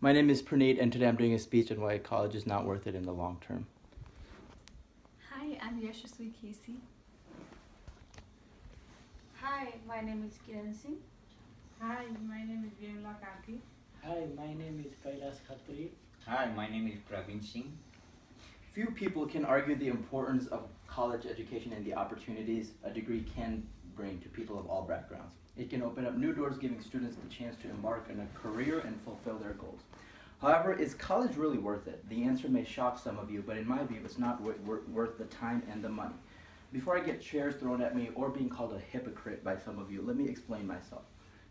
My name is Praneet, and today I'm doing a speech on why college is not worth it in the long term. Hi, I'm Yashaswi Casey. Hi, my name is Kiran Singh. Hi, my name is Vimla Kaki. Hi, my name is Kailas Khatri. Hi, my name is Praveen Singh. Few people can argue the importance of college education and the opportunities a degree can bring to people of all backgrounds. It can open up new doors, giving students the chance to embark on a career and fulfill their goals. However, is college really worth it? The answer may shock some of you, but in my view, it's not worth the time and the money. Before I get chairs thrown at me or being called a hypocrite by some of you, let me explain myself.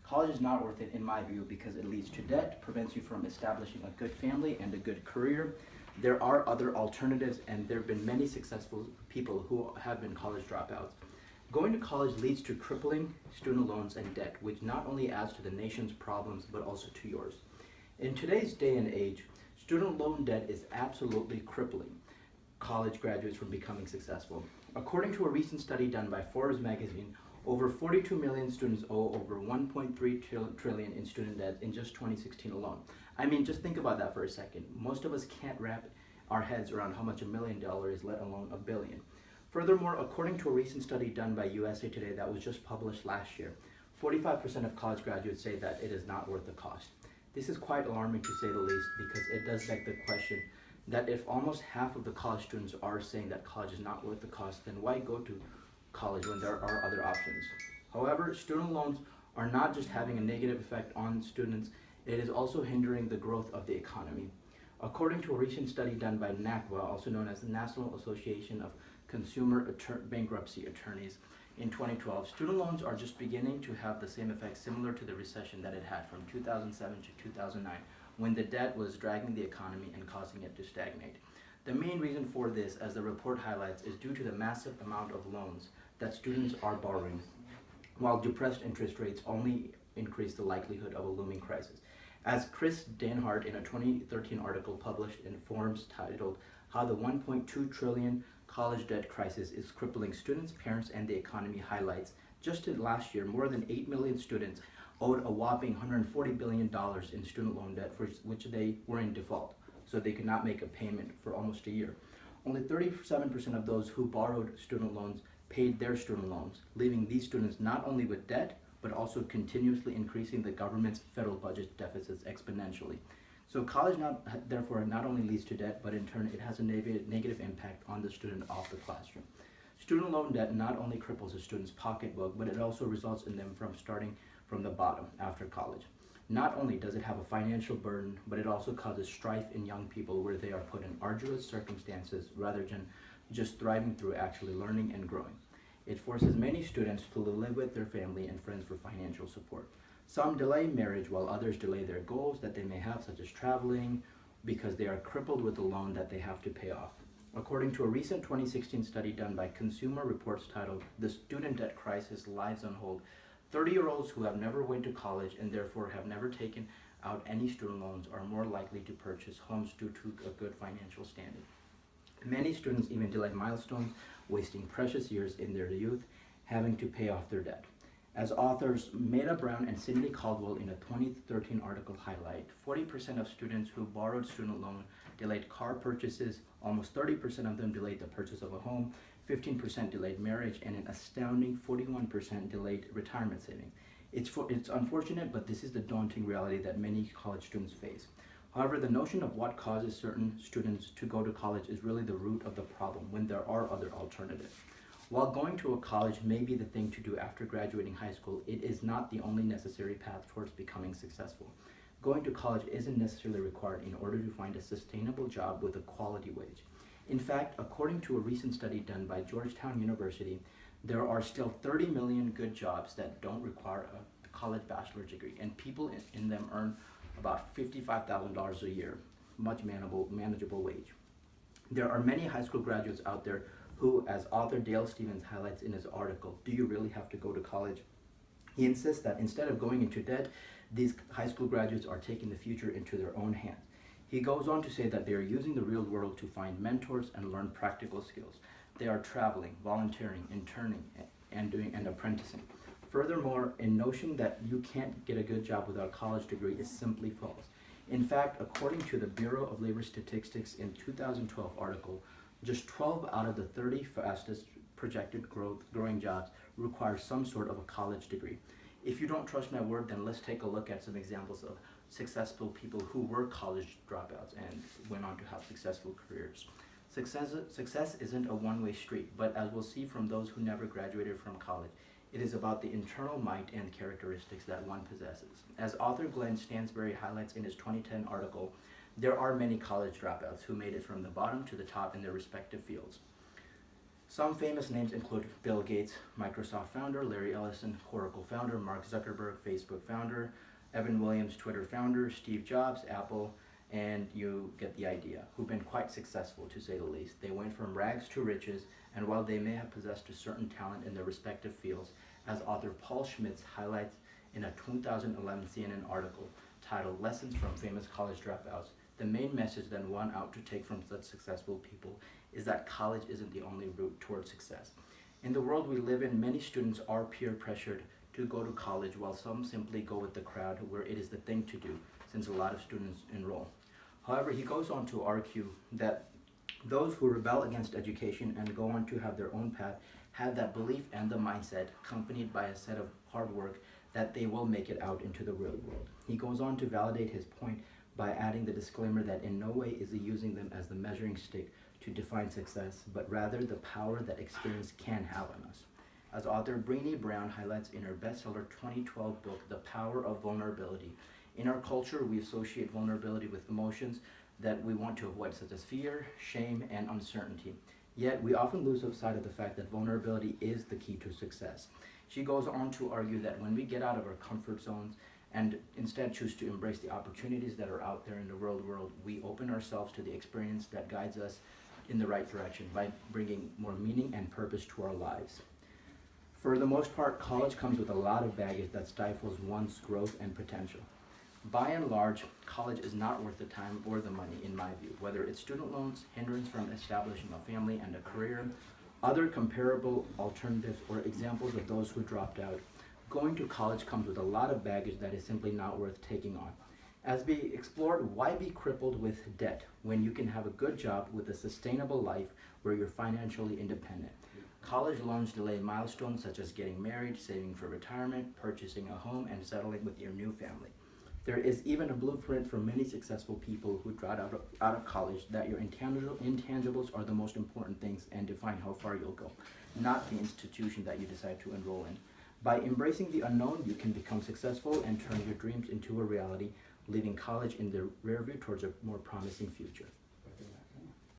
College is not worth it in my view because it leads to debt, prevents you from establishing a good family and a good career. There are other alternatives, and there have been many successful people who have been college dropouts. Going to college leads to crippling student loans and debt, which not only adds to the nation's problems, but also to yours. In today's day and age, student loan debt is absolutely crippling college graduates from becoming successful. According to a recent study done by Forbes magazine, over 42 million students owe over 1.3 trillion in student debt in just 2016 alone. I mean, just think about that for a second. Most of us can't wrap our heads around how much $1 million is, let alone $1 billion. Furthermore, according to a recent study done by USA Today that was just published last year, 45% of college graduates say that it is not worth the cost. This is quite alarming to say the least, because it does beg the question that if almost half of the college students are saying that college is not worth the cost, then why go to college when there are other options? However, student loans are not just having a negative effect on students, it is also hindering the growth of the economy. According to a recent study done by NACWA, also known as the National Association of Consumer Bankruptcy Attorneys, in 2012, student loans are just beginning to have the same effect similar to the recession that it had from 2007 to 2009, when the debt was dragging the economy and causing it to stagnate. The main reason for this, as the report highlights, is due to the massive amount of loans that students are borrowing, while depressed interest rates only increase the likelihood of a looming crisis. As Chris Danhart in a 2013 article published in Forbes titled How the 1.2 Trillion College Debt Crisis is Crippling Students, Parents, and the Economy highlights, just in last year, more than 8 million students owed a whopping $140 billion in student loan debt for which they were in default, so they could not make a payment for almost a year. Only 37% of those who borrowed student loans paid their student loans, leaving these students not only with debt, but also continuously increasing the government's federal budget deficits exponentially. So college therefore not only leads to debt, but in turn it has a negative impact on the student off the classroom. Student loan debt not only cripples a student's pocketbook, but it also results in them from starting from the bottom after college. Not only does it have a financial burden, but it also causes strife in young people where they are put in arduous circumstances rather than just thriving through actually learning and growing. It forces many students to live with their family and friends for financial support. Some delay marriage while others delay their goals that they may have, such as traveling, because they are crippled with the loan that they have to pay off. According to a recent 2016 study done by Consumer Reports titled The Student Debt Crisis Lives on Hold, 30-year-olds who have never went to college and therefore have never taken out any student loans are more likely to purchase homes due to a good financial standing. Many students even delay milestones, wasting precious years in their youth, having to pay off their debt. As authors Maida Brown and Cindy Caldwell in a 2013 article highlight, 40% of students who borrowed student loan delayed car purchases, almost 30% of them delayed the purchase of a home, 15% delayed marriage, and an astounding 41% delayed retirement saving. It's unfortunate, but this is the daunting reality that many college students face. However, the notion of what causes certain students to go to college is really the root of the problem when there are other alternatives. While going to a college may be the thing to do after graduating high school, it is not the only necessary path towards becoming successful. Going to college isn't necessarily required in order to find a sustainable job with a quality wage. In fact, according to a recent study done by Georgetown University, there are still 30 million good jobs that don't require a college bachelor's degree, and people in them earn about $55,000 a year, much manageable wage. There are many high school graduates out there who, as author Dale Stevens highlights in his article, Do You Really Have to Go to College? He insists that instead of going into debt, these high school graduates are taking the future into their own hands. He goes on to say that they are using the real world to find mentors and learn practical skills. They are traveling, volunteering, interning, and apprenticing. Furthermore, a notion that you can't get a good job without a college degree is simply false. In fact, according to the Bureau of Labor Statistics in 2012 article, just 12 out of the 30 fastest projected growing jobs require some sort of a college degree. If you don't trust my word, then let's take a look at some examples of successful people who were college dropouts and went on to have successful careers. Success isn't a one-way street, but as we'll see from those who never graduated from college, it is about the internal might and characteristics that one possesses. As author Glenn Stansberry highlights in his 2010 article, there are many college dropouts who made it from the bottom to the top in their respective fields. Some famous names include Bill Gates, Microsoft founder, Larry Ellison, Oracle founder, Mark Zuckerberg, Facebook founder, Evan Williams, Twitter founder, Steve Jobs, Apple, and you get the idea, who've been quite successful to say the least. They went from rags to riches, and while they may have possessed a certain talent in their respective fields, as author Paul Schmitz highlights in a 2011 CNN article titled Lessons from Famous College Dropouts, the main message that one out to take from such successful people is that college isn't the only route toward success. In the world we live in, many students are peer pressured to go to college, while some simply go with the crowd where it is the thing to do, since a lot of students enroll. However, he goes on to argue that those who rebel against education and go on to have their own path have that belief and the mindset, accompanied by a set of hard work, that they will make it out into the real world. He goes on to validate his point by adding the disclaimer that in no way is he using them as the measuring stick to define success, but rather the power that experience can have on us. As author Brené Brown highlights in her bestseller 2012 book, The Power of Vulnerability, in our culture we associate vulnerability with emotions that we want to avoid, such as fear, shame, and uncertainty. Yet we often lose sight of the fact that vulnerability is the key to success. She goes on to argue that when we get out of our comfort zones and instead choose to embrace the opportunities that are out there in the real world, we open ourselves to the experience that guides us in the right direction by bringing more meaning and purpose to our lives. For the most part, college comes with a lot of baggage that stifles one's growth and potential. By and large, college is not worth the time or the money, in my view, whether it's student loans, hindrance from establishing a family and a career, other comparable alternatives, or examples of those who dropped out. Going to college comes with a lot of baggage that is simply not worth taking on. As we explored, why be crippled with debt when you can have a good job with a sustainable life where you're financially independent? College loans delay milestones such as getting married, saving for retirement, purchasing a home, and settling with your new family. There is even a blueprint for many successful people who dropped out of college that your intangibles are the most important things and define how far you'll go, not the institution that you decide to enroll in. By embracing the unknown, you can become successful and turn your dreams into a reality, leaving college in the rearview towards a more promising future.